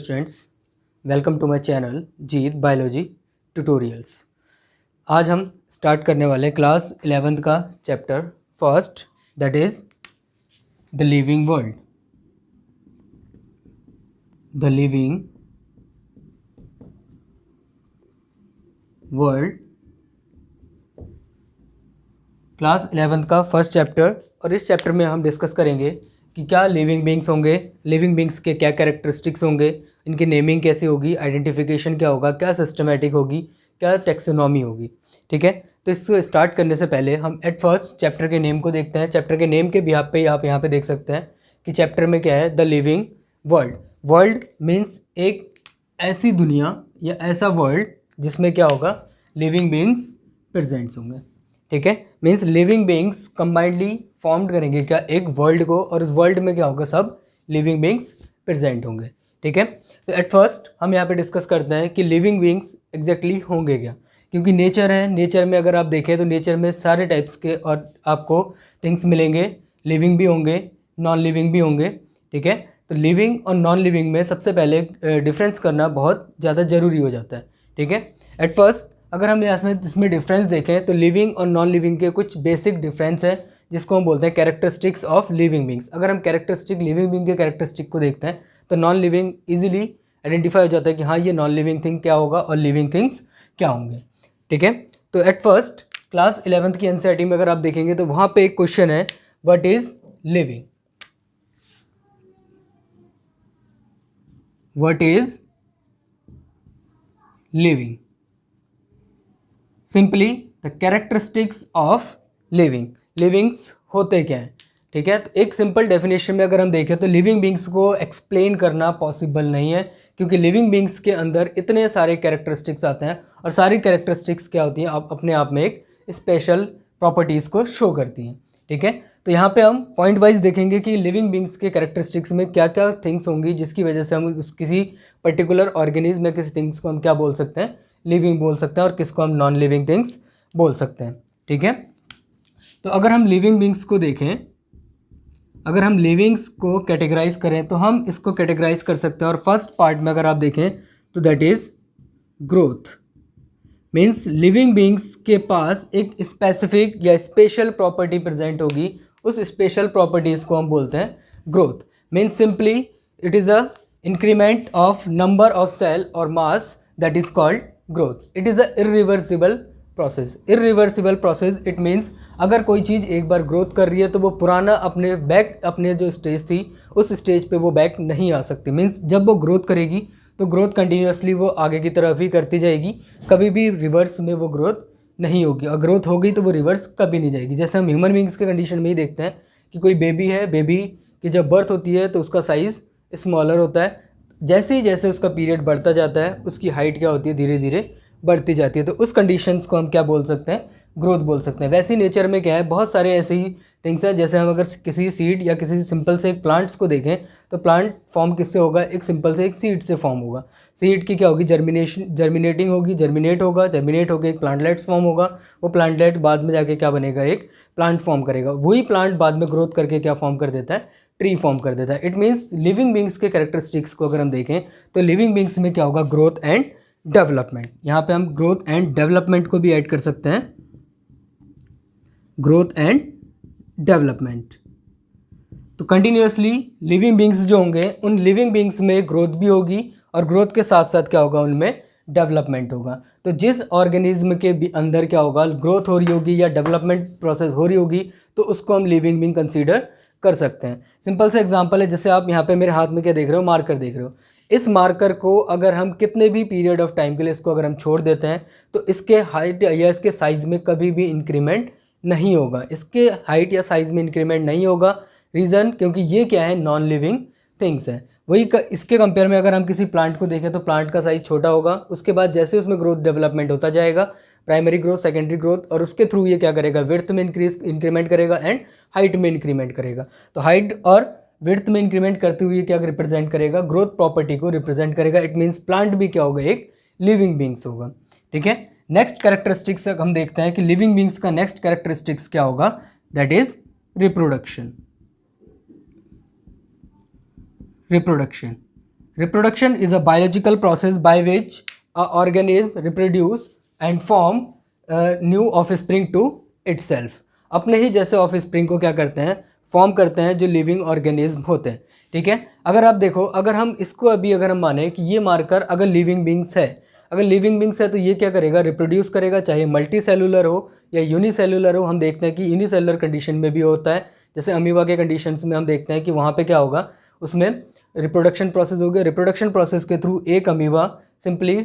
Students, welcome to my channel Jeet biology tutorials. आज हम start करने वाले क्लास 11th का chapter first, that is the living world. The living world class 11th का first chapter. और इस चैप्टर में हम डिस्कस करेंगे कि क्या लिविंग बींग्स होंगे, लिविंग बींग्स के क्या कैरेक्टरिस्टिक्स होंगे, इनकी नेमिंग कैसी होगी, आइडेंटिफिकेशन क्या होगा, क्या सिस्टमेटिक होगी, क्या टैक्सोनॉमी होगी। ठीक है, तो इसको स्टार्ट करने से पहले हम एट फर्स्ट चैप्टर के नेम को देखते हैं। चैप्टर के नेम के बिहाफ पे आप यहाँ पे देख सकते हैं कि चैप्टर में क्या है, the living world. World means एक ऐसी दुनिया या ऐसा वर्ल्ड जिसमें क्या होगा, लिविंग बींग्स प्रेजेंट्स होंगे। ठीक है, means living beings combinedly formed करेंगे क्या, एक वर्ल्ड को, और उस वर्ल्ड में क्या होगा, सब लिविंग बींग्स प्रेजेंट होंगे। ठीक है, तो एट फर्स्ट हम यहाँ पे डिस्कस करते हैं कि लिविंग बींग्स एग्जैक्टली होंगे क्या। क्योंकि नेचर है, नेचर में अगर आप देखें तो नेचर में सारे टाइप्स के और आपको थिंग्स मिलेंगे, लिविंग भी होंगे, नॉन लिविंग भी होंगे। ठीक है, तो लिविंग और नॉन लिविंग में सबसे पहले डिफरेंस करना बहुत ज़्यादा ज़रूरी हो जाता है। ठीक है, एट फर्स्ट अगर हम इसमें डिफरेंस देखें तो लिविंग और नॉन लिविंग के कुछ बेसिक डिफरेंस है जिसको हम बोलते हैं कैरेक्टरिस्टिक्स ऑफ लिविंग बींग्स। अगर हम कैरेक्टरिस्टिक लिविंग बींग के कैरेक्टरिस्टिक को देखते हैं तो नॉन लिविंग इजीली आइडेंटिफाई हो जाता है कि हाँ, ये नॉन लिविंग थिंग क्या होगा और लिविंग थिंग्स क्या होंगे। ठीक है, तो एट फर्स्ट क्लास 11th की एनसीईआरटी में अगर आप देखेंगे तो वहाँ पे एक क्वेश्चन है, what is living. What is living, simply the characteristics of living. Livings होते क्या हैं। ठीक है, तो एक सिंपल डेफिनेशन में अगर हम देखें तो लिविंग बींग्स को एक्सप्लेन करना पॉसिबल नहीं है, क्योंकि लिविंग बींग्स के अंदर इतने सारे कैरेक्टरिस्टिक्स आते हैं और सारी कैरेक्टरिस्टिक्स क्या होती हैं, आप अपने आप में एक स्पेशल प्रॉपर्टीज़ को शो करती हैं। ठीक है, तो यहाँ पे हम पॉइंट वाइज देखेंगे कि लिविंग बींग्स के कैरेक्टरिस्टिक्स में क्या क्या थिंग्स होंगी जिसकी वजह से हम किसी पर्टिकुलर ऑर्गेनिज्म या किसी थिंग्स को हम क्या बोल सकते हैं, लिविंग बोल सकते हैं, और किसको हम नॉन लिविंग थिंग्स बोल सकते हैं। ठीक है, तो अगर हम लिविंग बींग्स को देखें, अगर हम लिविंग्स को कैटेगराइज करें तो हम इसको कैटेगराइज कर सकते हैं। और फर्स्ट पार्ट में अगर आप देखें तो that is growth. Means living beings के पास एक स्पेसिफिक या स्पेशल प्रॉपर्टी प्रेजेंट होगी, उस स्पेशल प्रॉपर्टीज़ को हम बोलते हैं growth. Means simply it is a increment of number of cell और mass, that is called growth. It is a irreversible process. Irreversible process it means अगर कोई चीज़ एक बार ग्रोथ कर रही है तो वो पुराना अपने जो स्टेज थी उस स्टेज पे वो बैक नहीं आ सकती। मीन्स जब वो ग्रोथ करेगी तो ग्रोथ कंटिन्यूसली वो आगे की तरफ ही करती जाएगी, कभी भी रिवर्स में वो ग्रोथ नहीं होगी। और ग्रोथ होगी तो वो रिवर्स कभी नहीं जाएगी। जैसे हम ह्यूमन बींग्स के कंडीशन में ही देखते हैं कि कोई बेबी है, बेबी की जब बर्थ होती है तो उसका साइज़ स्मॉलर होता है, जैसे ही जैसे उसका पीरियड बढ़ता जाता है उसकी हाइट क्या होती है, धीरे धीरे बढ़ती जाती है। तो उस कंडीशंस को हम क्या बोल सकते हैं, ग्रोथ बोल सकते हैं। वैसे ही नेचर में क्या है, बहुत सारे ऐसे ही थिंग्स हैं। जैसे हम अगर किसी सीड या किसी सिंपल से एक प्लांट्स को देखें तो प्लांट फॉर्म किससे होगा, एक सिंपल से एक सीड से फॉर्म होगा। सीड की क्या होगी, जर्मिनेटिंग होगी, जर्मिनेट होकर एक प्लांटलेट्स फॉर्म होगा। वो प्लांटलेट बाद में जाके क्या बनेगा, एक प्लांट फॉर्म करेगा। वही प्लांट बाद में ग्रोथ करके क्या फॉर्म कर देता है, ट्री फॉर्म कर देता है। इट मीन्स लिविंग बींग्स के कैरेक्टरिस्टिक्स को अगर हम देखें तो लिविंग बींग्स में क्या होगा, ग्रोथ एंड डेवलपमेंट। यहाँ पे हम ग्रोथ एंड डेवलपमेंट को भी ऐड कर सकते हैं, ग्रोथ एंड डेवलपमेंट। तो कंटिन्यूसली लिविंग बींग्स जो होंगे उन लिविंग बींग्स में ग्रोथ भी होगी और ग्रोथ के साथ साथ क्या होगा, उनमें डेवलपमेंट होगा। तो जिस ऑर्गेनिज्म के भी अंदर क्या होगा, ग्रोथ हो रही होगी या डेवलपमेंट प्रोसेस हो रही होगी तो उसको हम लिविंग बींग कंसीडर कर सकते हैं। सिंपल सा एग्जांपल है, जैसे आप यहाँ पे मेरे हाथ में क्या देख रहे हो, मार्कर देख रहे हो। इस मार्कर को अगर हम कितने भी पीरियड ऑफ टाइम के लिए इसको अगर हम छोड़ देते हैं तो इसके हाइट या इसके साइज़ में कभी भी इंक्रीमेंट नहीं होगा, इसके हाइट या साइज़ में इंक्रीमेंट नहीं होगा। रीज़न, क्योंकि ये क्या है, नॉन लिविंग थिंग्स है। वही इसके कंपेयर में अगर हम किसी प्लांट को देखें तो प्लांट का साइज छोटा होगा, उसके बाद जैसे उसमें ग्रोथ डेवलपमेंट होता जाएगा, प्राइमरी ग्रोथ, सेकेंडरी ग्रोथ, और उसके थ्रू ये क्या करेगा, विड्थ में इंक्रीमेंट करेगा एंड हाइट में इंक्रीमेंट करेगा। तो हाइट और विड्थ में इंक्रीमेंट करते हुए क्या रिप्रेजेंट करेगा, ग्रोथ प्रॉपर्टी को रिप्रेजेंट करेगा। इट मीन्स प्लांट भी क्या होगा, एक लिविंग बींग्स होगा। ठीक है, नेक्स्ट कैरेक्टरिस्टिक्स हम देखते हैं कि लिविंग बींग्स का नेक्स्ट कैरेक्टरिस्टिक्स क्या होगा, that is reproduction. Reproduction is a biological process by which a organism reproduce and form new offspring to itself. अपने ही जैसे ऑफस्प्रिंग को क्या करते हैं, फॉर्म करते हैं जो लिविंग ऑर्गेनिज्म होते हैं। ठीक है, अगर आप देखो, अगर हम इसको अभी अगर हम माने कि ये मार्कर अगर लिविंग बींग्स है, अगर लिविंग बींग्स है तो ये क्या करेगा, रिप्रोड्यूस करेगा, चाहे मल्टी सेलुलर हो या यूनिसेलुलर हो। हम देखते हैं कि यूनिसेलुलर कंडीशन में भी होता है, जैसे अमीबा के कंडीशंस में हम देखते हैं कि वहाँ पे क्या होगा, उसमें रिप्रोडक्शन प्रोसेस हो गया। रिप्रोडक्शन प्रोसेस के थ्रू एक amoeba simply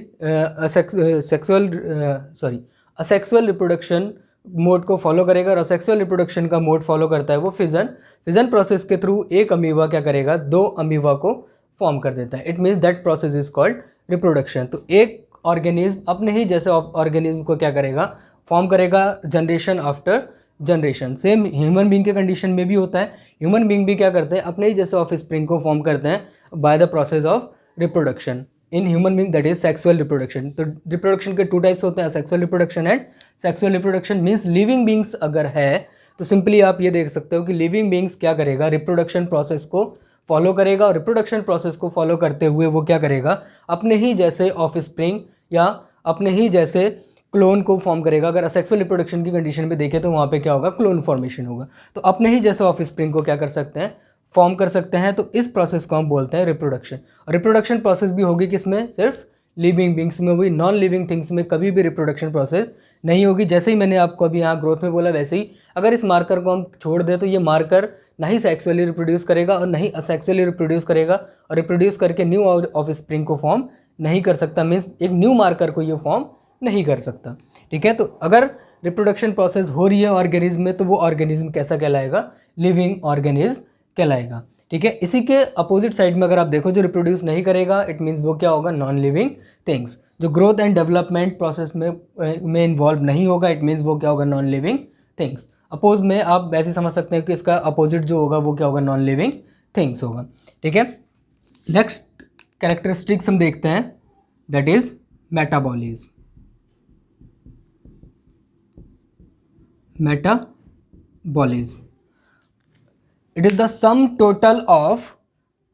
asexual reproduction mode को फॉलो करेगा, और असेक्सुअल रिप्रोडक्शन का मोड फॉलो करता है वो फिजन प्रोसेस के थ्रू एक अमीबा क्या करेगा, दो अमीबा को फॉर्म कर देता है। It means that process is called reproduction. तो एक ऑर्गेनिज्म अपने ही जैसे ऑर्गेनिज्म को क्या करेगा, फॉर्म करेगा generation after generation. Same human being के कंडीशन में भी होता है। ह्यूमन बींग भी क्या करते हैं, अपने ही जैसे ऑफस्प्रिंग को फॉर्म करते हैं by the process of reproduction in human being, that is sexual reproduction. तो रिप्रोडक्शन के टू टाइप्स होते हैं, sexual reproduction and sexual reproduction means living beings अगर है तो सिंपली आप ये देख सकते हो कि लिविंग बींग्स क्या करेगा, रिप्रोडक्शन प्रोसेस को फॉलो करेगा, और रिप्रोडक्शन प्रोसेस को फॉलो करते हुए वो क्या करेगा, अपने ही जैसे ऑफस्प्रिंग या अपने ही जैसे क्लोन को फॉर्म करेगा। अगर असेक्सुअल रिप्रोडक्शन की कंडीशन में देखें तो वहाँ पे क्या होगा, क्लोन फॉर्मेशन होगा। तो अपने ही जैसे ऑफस्प्रिंग को क्या कर सकते हैं, फॉर्म कर सकते हैं। तो इस प्रोसेस को हम बोलते हैं रिप्रोडक्शन। और रिप्रोडक्शन प्रोसेस भी होगी किसमें, सिर्फ लिविंग बींग्स में होगी। नॉन लिविंग थिंग्स में कभी भी रिप्रोडक्शन प्रोसेस नहीं होगी। जैसे ही मैंने आपको अभी यहाँ ग्रोथ में बोला, वैसे ही अगर इस मार्कर को हम छोड़ दें तो ये मार्कर ना ही सेक्सुअली रिप्रोड्यूस करेगा और ना ही असेक्सुअली रिप्रोड्यूस करेगा, और रिप्रोड्यूस करके न्यू ऑफस्प्रिंग को फॉर्म नहीं कर सकता। मीन्स एक न्यू मार्कर को ये फॉर्म नहीं कर सकता। ठीक है, तो अगर रिप्रोडक्शन प्रोसेस हो रही है ऑर्गेनिज्म में तो वो ऑर्गेनिज्म कैसा कहलाएगा, लिविंग ऑर्गेनिज्म कहलाएगा। ठीक है, इसी के अपोजिट साइड में अगर आप देखो, जो रिप्रोड्यूस नहीं करेगा, इट मीन्स वो क्या होगा, नॉन लिविंग थिंग्स। जो ग्रोथ एंड डेवलपमेंट प्रोसेस में इन्वॉल्व नहीं होगा, इट मीन्स वो क्या होगा, नॉन लिविंग थिंग्स। अपोज में आप वैसे समझ सकते हैं कि इसका अपोजिट जो होगा वो क्या होगा, नॉन लिविंग थिंग्स होगा। ठीक है, नेक्स्ट कैरेक्टरिस्टिक्स हम देखते हैं, that is metabolism. Metabolism, it is the sum total of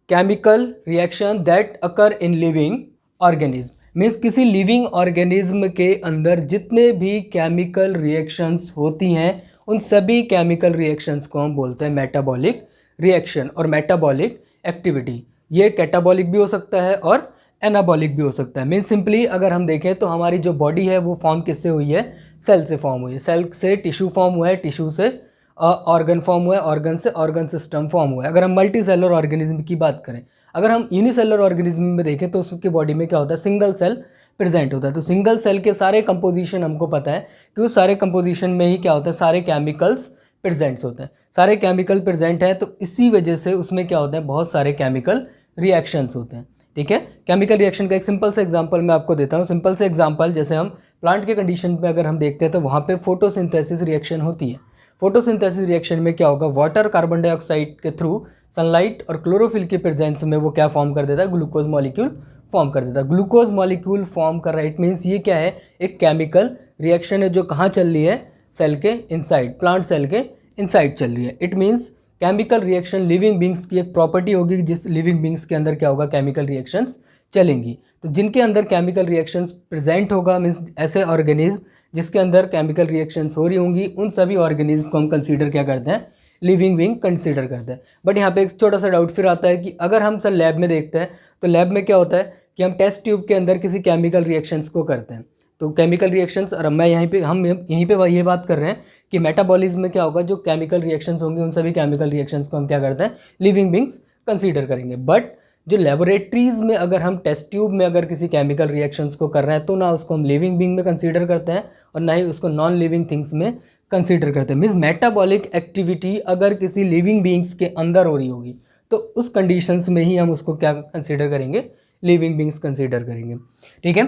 chemical reaction that occur in living organism। Means किसी लिविंग ऑर्गेनिज्म के अंदर जितने भी केमिकल रिएक्शंस होती हैं उन सभी केमिकल रिएक्शंस को हम बोलते हैं मेटाबॉलिक रिएक्शन और मेटाबॉलिक एक्टिविटी। ये कैटाबॉलिक भी हो सकता है और एनाबॉलिक भी हो सकता है। मीन्स सिंपली अगर हम देखें तो हमारी जो बॉडी है वो फॉर्म किससे हुई है, सेल से फॉर्म हुई है। सेल से टिश्यू फॉर्म हुआ है, टिश्यू से ऑर्गन फॉर्म हुआ है, ऑर्गन से ऑर्गन सिस्टम फॉर्म हुआ है। अगर हम मल्टी सेलर ऑर्गेनिज्म की बात करें, अगर हम यूनिसेलर ऑर्गेनिज्म में देखें तो उसकी बॉडी में क्या होता है, सिंगल सेल प्रेजेंट होता है। तो सिंगल सेल के सारे कंपोजिशन हमको पता है कि उस सारे कंपोजिशन में ही क्या होता है, सारे केमिकल्स प्रेजेंट्स होते हैं। सारे केमिकल प्रेजेंट है तो इसी वजह से उसमें क्या होता है, बहुत सारे केमिकल रिएक्शंस होते हैं। ठीक है, केमिकल रिएक्शन का एक सिंपल सा एग्जांपल मैं आपको देता हूँ। सिंपल से एग्जांपल, जैसे हम प्लांट के कंडीशन में अगर हम देखते हैं तो वहाँ पे फोटोसिंथेसिस रिएक्शन होती है। फोटोसिंथेसिस रिएक्शन में क्या होगा, वाटर कार्बन डाइऑक्साइड के थ्रू सनलाइट और क्लोरोफिल के प्रेजेंस में वो क्या फॉर्म कर देता है, ग्लूकोज मॉलिक्यूल फॉर्म कर देता है। ग्लूकोज मॉलिक्यूल फॉर्म कर रहा है, इट मीन्स ये क्या है, एक केमिकल रिएक्शन है जो कहाँ चल रही है, सेल के इनसाइड, प्लांट सेल के इनसाइड चल रही है। It means chemical reaction living beings की एक प्रॉपर्टी होगी, जिस लिविंग बींग्स के अंदर क्या होगा, केमिकल रिएक्शंस चलेंगी। तो जिनके अंदर केमिकल रिएक्शंस प्रेजेंट होगा, मीन्स ऐसे ऑर्गेनिज्म जिसके अंदर केमिकल रिएक्शंस हो रही होंगी, उन सभी ऑर्गेनिज्म को हम कंसीडर क्या करते हैं, लिविंग बींग कंसीडर करते हैं। बट यहाँ पे एक छोटा सा डाउट फिर आता है कि अगर हम सर लैब में देखते हैं तो लैब में क्या होता है कि हम टेस्ट ट्यूब के अंदर किसी केमिकल रिएक्शंस को करते हैं। तो केमिकल रिएक्शंस, और मैं यहीं पे ये बात कर रहे हैं कि मेटाबॉलिज्म में क्या होगा, जो केमिकल रिएक्शंस होंगे उन सभी केमिकल रिएक्शंस को हम क्या करते हैं, लिविंग बींग्स कंसीडर करेंगे। बट जो लेबोरेटरीज में अगर हम टेस्ट ट्यूब में अगर किसी केमिकल रिएक्शंस को कर रहे हैं तो ना उसको हम लिविंग बींग में कंसीडर करते हैं और ना ही उसको नॉन लिविंग थिंग्स में कंसीडर करते हैं। मीन्स मेटाबॉलिक एक्टिविटी अगर किसी लिविंग बींग्स के अंदर हो रही होगी तो उस कंडीशंस में ही हम उसको क्या कंसीडर करेंगे, लिविंग बींग्स कंसीडर करेंगे। ठीक है,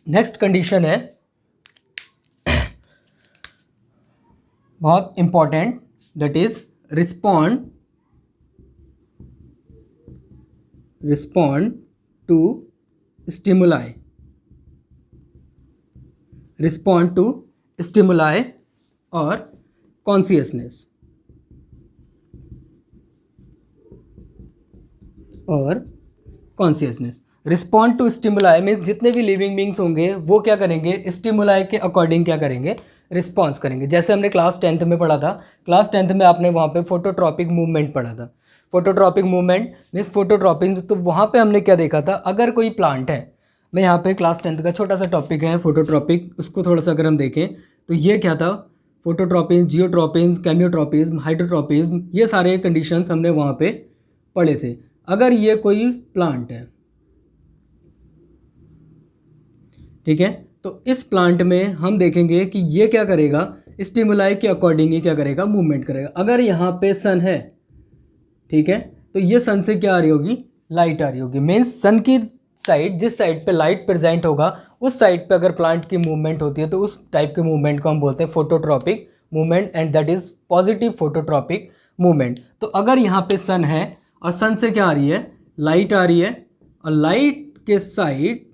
नेक्स्ट कंडीशन है बहुत important, that is respond to stimuli. Respond to stimuli और कॉन्शियसनेस और consciousness. Respond to stimuli means जितने भी लिविंग बींग्स होंगे वो क्या करेंगे, स्टिमुलाई के अकॉर्डिंग क्या करेंगे, रिस्पॉन्स करेंगे। जैसे हमने क्लास 10th में पढ़ा था, क्लास 10th में आपने वहाँ पे फोटोट्रॉपिक मूवमेंट पढ़ा था। फोटोट्रॉपिक मूवमेंट मीन्स फोटोट्रॉपिक, तो वहाँ पे हमने क्या देखा था, अगर कोई प्लांट है, मैं यहाँ पे क्लास 10th का छोटा सा टॉपिक है फोटोट्रॉपिक, उसको थोड़ा सा अगर हम देखें तो ये क्या था, फोटोट्रॉपिज्म, जियोट्रॉपिज्म, केमियोट्रॉपिज्म, हाइड्रोट्रॉपिज्म, ये सारे कंडीशंस हमने वहाँ पे पढ़े थे। अगर ये कोई प्लांट है, ठीक है, तो इस प्लांट में हम देखेंगे कि ये क्या करेगा, स्टिमुलाई के अकॉर्डिंग ही क्या करेगा, मूवमेंट करेगा। अगर यहाँ पे सन है, ठीक है, तो ये सन से क्या आ रही होगी, लाइट आ रही होगी। मीन्स सन की साइड, जिस साइड पे लाइट प्रेजेंट होगा उस साइड पे अगर प्लांट की मूवमेंट होती है तो उस टाइप के मूवमेंट को हम बोलते हैं phototropic movement, and that is positive phototropic movement. तो अगर यहाँ पे सन है और सन से क्या आ रही है, लाइट आ रही है, और लाइट के साइड,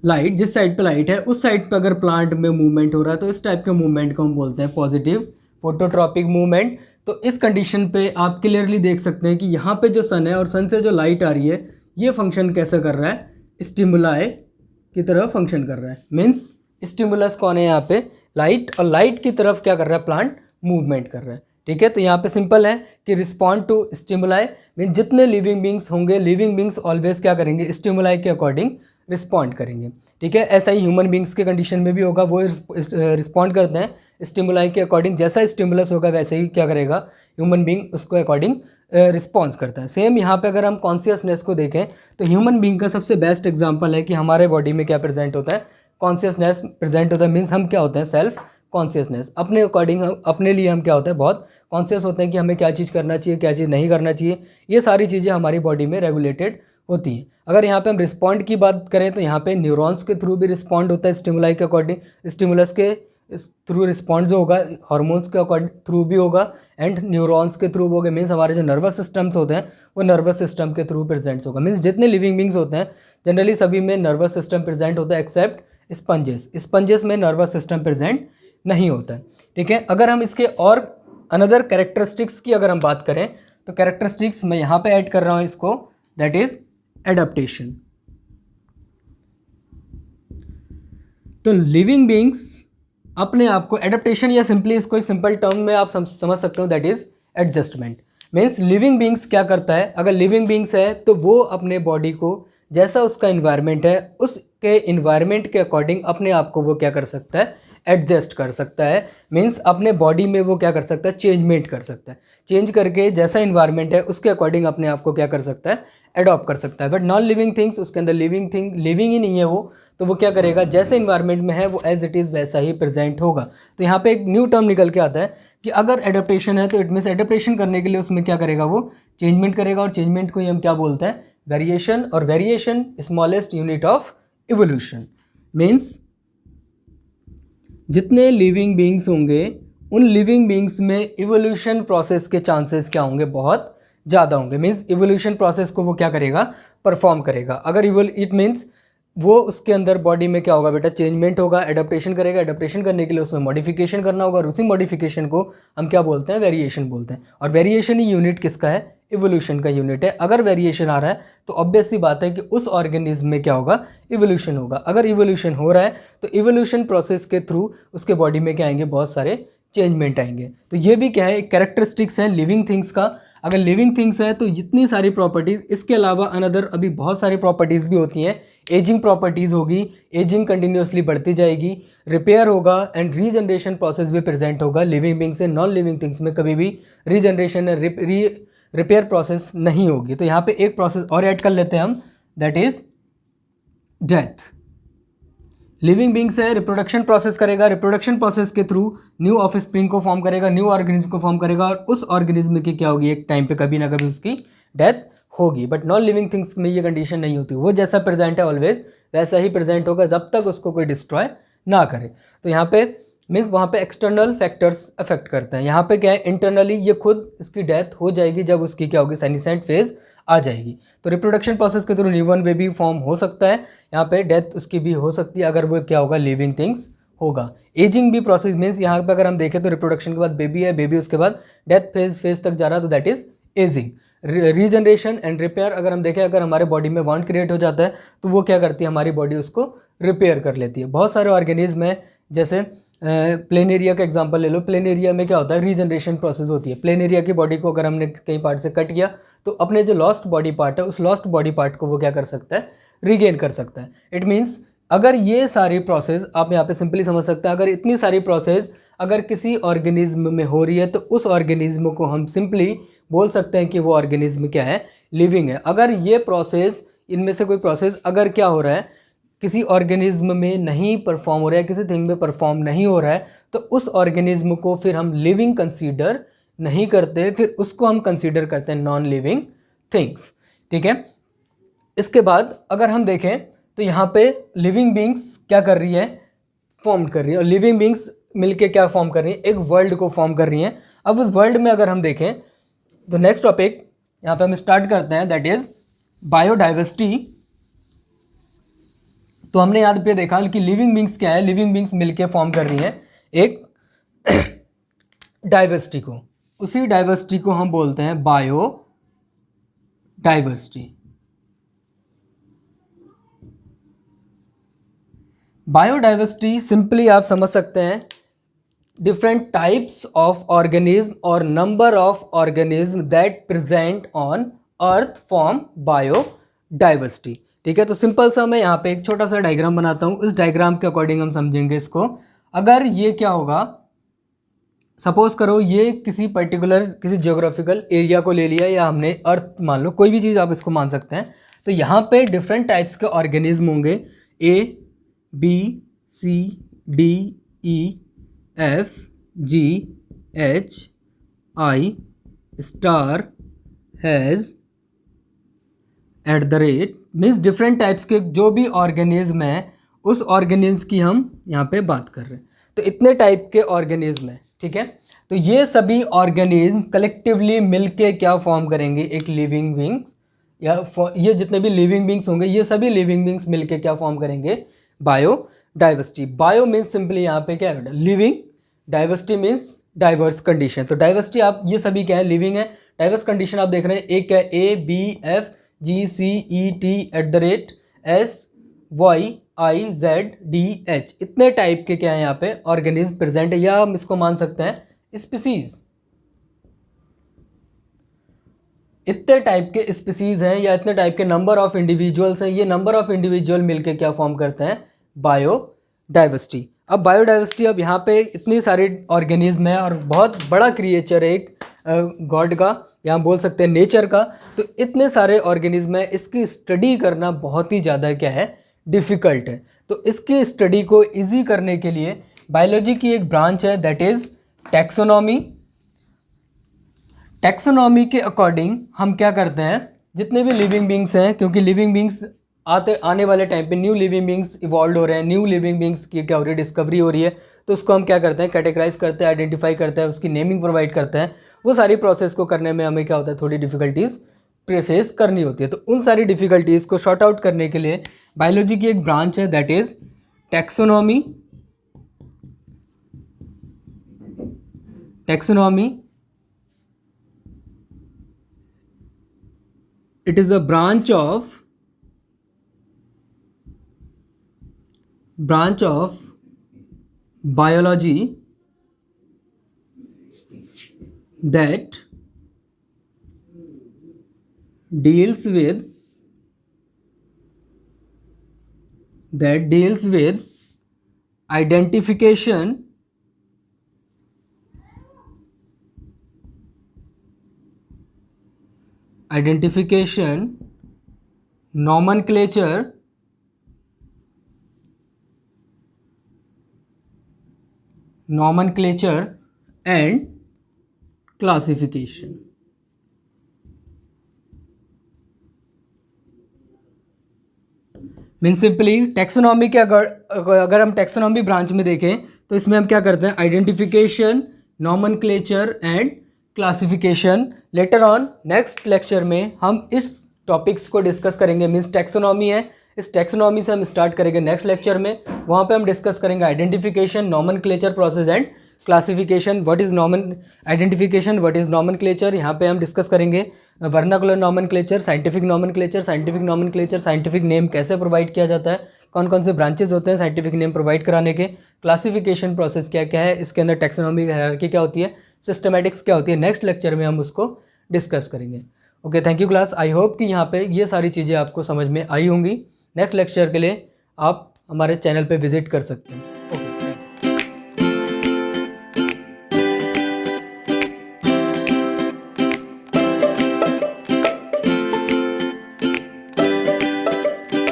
लाइट जिस साइड पे लाइट है उस साइड पे अगर प्लांट में मूवमेंट हो रहा है तो इस टाइप के मूवमेंट को हम बोलते हैं पॉजिटिव फोटोट्रॉपिक मूवमेंट। तो इस कंडीशन पे आप क्लियरली देख सकते हैं कि यहाँ पे जो सन है और सन से जो लाइट आ रही है ये फंक्शन कैसे कर रहा है, स्टिमुलाई की तरह फंक्शन कर रहा है। मीन्स स्टिमुलस कौन है यहाँ पे, लाइट, और लाइट की तरफ क्या कर रहा है, प्लांट मूवमेंट कर रहा है। ठीक है, तो यहाँ पे सिंपल है कि रिस्पॉन्ड टू स्टिमुलाई मीन जितने लिविंग बींग्स होंगे, लिविंग बींग्स ऑलवेज क्या करेंगे, स्टिमुलाई के अकॉर्डिंग रिस्पॉन्ड करेंगे। ठीक है, ऐसा ही ह्यूमन बींग्स के कंडीशन में भी होगा, वो रिस्पॉन्ड करते हैं स्टिमुलाई के अकॉर्डिंग। जैसा स्टिमुलस होगा वैसे ही क्या करेगा ह्यूमन बींग, उसको अकॉर्डिंग रिस्पॉन्स करता है। सेम यहाँ पे अगर हम कॉन्शियसनेस को देखें तो ह्यूमन बींग का सबसे बेस्ट एग्जांपल है कि हमारे बॉडी में क्या प्रेजेंट होता है, कॉन्शियसनेस प्रेजेंट होता है। मीन्स हम क्या होते हैं, सेल्फ कॉन्शियसनेस, अपने अकॉर्डिंग अपने लिए हम क्या होता है, बहुत कॉन्शियस होते हैं कि हमें क्या चीज़ करना चाहिए, क्या चीज़ नहीं करना चाहिए। ये सारी चीज़ें हमारी बॉडी में रेगुलेटेड होती हैं। अगर यहाँ पे हम रिस्पॉन्ड की बात करें तो यहाँ पे न्यूरॉन्स के थ्रू भी रिस्पॉन्ड होता है स्टिमुलाई के अकॉर्डिंग, स्टिमुलस के थ्रू रिस्पॉन्ड जो होगा हार्मोन्स के अकॉर्डिंग थ्रू भी होगा, एंड न्यूरॉन्स के थ्रू होगा। मीन्स हमारे जो नर्वस सिस्टम्स होते हैं वो नर्वस सिस्टम के थ्रू प्रेजेंट्स होगा। मीन्स जितने लिविंग बींग्स होते हैं जनरली सभी में नर्वस सिस्टम प्रेजेंट होता है एक्सेप्ट स्पंजेस। स्पंजेस में नर्वस सिस्टम प्रेजेंट नहीं होता है। ठीक है, अगर हम इसके और अनदर कैरेक्टरिस्टिक्स की अगर हम बात करें तो कैरेक्टरिस्टिक्स मैं यहाँ पे ऐड कर रहा हूँ इसको, दैट इज एडाप्टेशन। तो लिविंग बींग्स अपने आप को एडाप्टेशन, या सिंपली इसको एक सिंपल टर्म में आप समझ सकते हो, that is adjustment. Means living beings क्या करता है, अगर लिविंग बींग्स है तो वो अपने बॉडी को जैसा उसका इन्वायरमेंट है उसके इन्वायरमेंट के अकॉर्डिंग अपने आप को वो क्या कर सकता है, एडजस्ट कर सकता है। मीन्स अपने बॉडी में वो क्या कर सकता है, चेंजमेंट कर सकता है, चेंज करके जैसा इन्वायरमेंट है उसके अकॉर्डिंग अपने आप को क्या कर सकता है, एडॉप्ट कर सकता है। बट नॉन लिविंग थिंग्स, उसके अंदर लिविंग ही नहीं है वो, तो वो क्या करेगा, जैसे इन्वायरमेंट में है वो एज इट इज़ वैसा ही प्रेजेंट होगा। तो यहाँ पे एक न्यू टर्म निकल के आता है कि अगर एडेप्टेशन है तो इट मीन्स एडेप्टेशन करने के लिए उसमें क्या करेगा, वो चेंजमेंट करेगा, और चेंजमेंट को ही हम क्या बोलते हैं, वेरिएशन, और variation smallest unit of evolution. Means जितने लिविंग बींग्स होंगे उन लिविंग बींग्स में इवोल्यूशन प्रोसेस के चांसेस क्या होंगे, बहुत ज़्यादा होंगे। मीन्स इवोल्यूशन प्रोसेस को वो क्या करेगा, परफॉर्म करेगा। अगर इट मीन्स वो उसके अंदर बॉडी में क्या होगा बेटा, चेंजमेंट होगा, एडाप्टेशन करेगा, एडाप्टेशन करने के लिए उसमें मॉडिफिकेशन करना होगा, और उसी मॉडिफिकेशन को हम क्या बोलते हैं, वेरिएशन बोलते हैं। और वेरिएशन ही यूनिट किसका है, इवोल्यूशन का यूनिट है। अगर वेरिएशन आ रहा है तो ऑब्वियस सी बात है कि उस ऑर्गेनिज्म में क्या होगा, इवोल्यूशन होगा। अगर इवोल्यूशन हो रहा है तो इवोल्यूशन प्रोसेस के थ्रू उसके बॉडी में क्या आएंगे, बहुत सारे चेंजमेंट आएंगे। तो ये भी क्या है, एक कैरेक्टरिस्टिक्स है लिविंग थिंग्स का। अगर लिविंग थिंग्स है तो इतनी सारी प्रॉपर्टीज़, इसके अलावा अनदर अभी बहुत सारी प्रॉपर्टीज़ भी होती हैं। एजिंग प्रॉपर्टीज़ होगी, एजिंग कंटिन्यूसली बढ़ती जाएगी, रिपेयर होगा, एंड रीजनरेशन प्रोसेस भी प्रेजेंट होगा। लिविंग बींग से नॉन लिविंग थिंग्स में कभी भी रीजनरेशन रिपेयर प्रोसेस नहीं होगी। तो यहाँ पे एक प्रोसेस और ऐड कर लेते हैं हम, that is death. Living beings है, रिप्रोडक्शन प्रोसेस करेगा, रिप्रोडक्शन प्रोसेस के थ्रू न्यू ऑफस्प्रिंग को फॉर्म करेगा, न्यू ऑर्गेनिज्म को फॉर्म करेगा, और उस ऑर्गेनिज्म की क्या होगी, एक टाइम पे कभी ना कभी उसकी डेथ होगी। बट नॉन लिविंग थिंग्स में ये कंडीशन नहीं होती, वो जैसा प्रेजेंट है ऑलवेज वैसा ही प्रेजेंट होगा जब तक उसको कोई डिस्ट्रॉय ना करे। तो यहाँ पे मीन्स वहाँ पे एक्सटर्नल फैक्टर्स अफेक्ट करते हैं। यहाँ पे क्या है, इंटरनली ये खुद इसकी डेथ हो जाएगी जब उसकी क्या होगी, सेनिसेंट फेज आ जाएगी। तो रिप्रोडक्शन प्रोसेस के थ्रू न्यूबॉर्न बेबी फॉर्म हो सकता है, यहाँ पे डेथ उसकी भी हो सकती है अगर वो क्या होगा, लिविंग थिंग्स होगा। एजिंग भी प्रोसेस मीन्स यहाँ पे अगर हम देखें तो रिप्रोडक्शन के बाद बेबी है, बेबी उसके बाद डेथ फेज तक जा रहा है, तो that is ageing. Regeneration and repair अगर हम देखें, अगर हमारे बॉडी में वांड क्रिएट हो जाता है तो वो क्या करती है, हमारी बॉडी उसको रिपेयर कर लेती है। बहुत सारे ऑर्गेनिज्म हैं, जैसे प्लेनेरिया का एग्जांपल ले लो। प्लेनेरिया में क्या होता है, रीजनरेशन प्रोसेस होती है। प्लेनेरिया की बॉडी को अगर हमने कई पार्ट से कट किया तो अपने जो लॉस्ट बॉडी पार्ट है उस लॉस्ट बॉडी पार्ट को वो क्या कर सकता है, रिगेन कर सकता है। इट मीन्स अगर ये सारी प्रोसेस आप यहाँ पे सिंपली समझ सकते हैं, अगर इतनी सारी प्रोसेस अगर किसी ऑर्गेनिज्म में हो रही है तो उस ऑर्गेनिज्म को हम सिंपली बोल सकते हैं कि वो ऑर्गेनिज्म क्या है, लिविंग है। अगर ये प्रोसेस, इनमें से कोई प्रोसेस अगर क्या हो रहा है, किसी ऑर्गेनिज्म में नहीं परफॉर्म हो रहा है, किसी थिंग में परफॉर्म नहीं हो रहा है, तो उस ऑर्गेनिज्म को फिर हम लिविंग कंसीडर नहीं करते, फिर उसको हम कंसीडर करते हैं नॉन लिविंग थिंग्स। ठीक है। इसके बाद अगर हम देखें तो यहाँ पे लिविंग बींग्स क्या कर रही है, फॉर्म कर रही है, और लिविंग बींग्स मिलके क्या फॉर्म कर रही है, एक वर्ल्ड को फॉर्म कर रही हैं। अब उस वर्ल्ड में अगर हम देखें तो नेक्स्ट टॉपिक यहाँ पे हम स्टार्ट करते हैं, दैट इज बायोडाइवर्सिटी। तो हमने यहाँ पे देखा कि लिविंग बींग्स क्या है, लिविंग बींग्स मिलके फॉर्म कर रही हैं एक डाइवर्सिटी को। उसी डाइवर्सिटी को हम बोलते हैं बायोडाइवर्सिटी। बायोडाइवर्सिटी सिंपली आप समझ सकते हैं डिफरेंट टाइप्स ऑफ ऑर्गेनिज्म और number of organism that present on earth form biodiversity. ठीक है। तो सिंपल सा मैं यहाँ पे एक छोटा सा डायग्राम बनाता हूँ, इस डायग्राम के अकॉर्डिंग हम समझेंगे इसको। अगर ये क्या होगा, सपोज करो ये किसी पर्टिकुलर किसी जियोग्राफिकल एरिया को ले लिया, या हमने अर्थ मान लो, कोई भी चीज़ आप इसको मान सकते हैं। तो यहाँ पे डिफरेंट टाइप्स के ऑर्गेनिज्म होंगे, A B C D E F G H I star has at the rate, means different types के जो भी ऑर्गेनिज्म हैं उस ऑर्गेनिज्म की हम यहाँ पे बात कर रहे हैं। तो इतने टाइप के ऑर्गेनिज्म हैं। ठीक है। तो ये सभी ऑर्गेनिज्म कलेक्टिवली मिलके क्या फॉर्म करेंगे, एक लिविंग बींग्स, या ये जितने भी लिविंग बींग्स होंगे ये सभी लिविंग बींग्स मिलके क्या फॉर्म करेंगे, बायोडाइवर्सिटी। बायो मीन्स सिंपली यहाँ पे क्या है, living, diversity means diverse condition. तो डाइवर्सिटी आप ये सभी क्या है, लिविंग है। डाइवर्स कंडीशन आप देख रहे हैं, एक है A B F G C E T at the rate S Y I Z D H, इतने टाइप के क्या है यहाँ पे ऑर्गेनिज्म प्रेजेंट है, या हम इसको मान सकते हैं स्पीसीज। इतने टाइप के स्पीसीज हैं या इतने टाइप के नंबर ऑफ इंडिविजुअल्स हैं, ये नंबर ऑफ इंडिविजुअल मिलके क्या फॉर्म करते हैं, बायोडाइवर्सिटी। अब बायोडाइवर्सिटी, अब यहाँ पे इतनी सारी ऑर्गेनिज्म है और बहुत बड़ा क्रिएचर है एक गॉड का, या हम बोल सकते हैं नेचर का। तो इतने सारे ऑर्गेनिज्म है, इसकी स्टडी करना बहुत ही ज़्यादा क्या है, डिफ़िकल्ट है। तो इसकी स्टडी को इजी करने के लिए बायोलॉजी की एक ब्रांच है, दैट इज़ टैक्सोनॉमी। टैक्सोनॉमी के अकॉर्डिंग हम क्या करते हैं, जितने भी लिविंग बींग्स हैं, क्योंकि लिविंग बींग्स आने वाले टाइम पे न्यू लिविंग बींग्स इवॉल्व हो रहे हैं, न्यू लिविंग बींग्स की क्या हो रही है, डिस्कवरी हो रही है। तो उसको हम क्या करते हैं, कैटेगराइज करते हैं, आइडेंटिफाई करते हैं, उसकी नेमिंग प्रोवाइड करते हैं। वो सारी प्रोसेस को करने में हमें क्या होता है, थोड़ी डिफिकल्टीज फेस करनी होती है। तो उन सारी डिफिकल्टीज को शॉर्ट आउट करने के लिए बायोलॉजी की एक ब्रांच है, that is taxonomy. Taxonomy, it is a branch of biology that deals with identification, nomenclature, and classification। Mean simply taxonomy के अगर हम टैक्सोनॉमी ब्रांच में देखें तो इसमें हम क्या करते हैं, identification, nomenclature and classification. Later on next lecture में हम इस टॉपिक्स को डिस्कस करेंगे। मीन्स टैक्सोनॉमी है, इस टैक्सोनॉमी से हम स्टार्ट करेंगे नेक्स्ट लेक्चर में। वहाँ पे हम डिस्कस करेंगे identification, nomenclature process and classification, what is नॉमन identification, what is nomenclature, यहाँ पे हम डिस्कस करेंगे vernacular nomenclature, scientific nomenclature, scientific name कैसे प्रोवाइड किया जाता है, कौन कौन से ब्रांचेज होते हैं साइंटिफिक नेम प्रोवाइड कराने के, क्लासिफिकेशन प्रोसेस क्या क्या है, इसके अंदर टैक्सोनॉमी हायरार्की क्या होती है, सिस्टमैटिक्स क्या होती है। नेक्स्ट लेक्चर में हम उसको डिस्कस करेंगे। Okay, thank you class. I hope कि यहाँ पे ये सारी चीज़ें आपको समझ में आई होंगी। नेक्स्ट लेक्चर के लिए आप हमारे चैनल पे विजिट कर सकते हैं।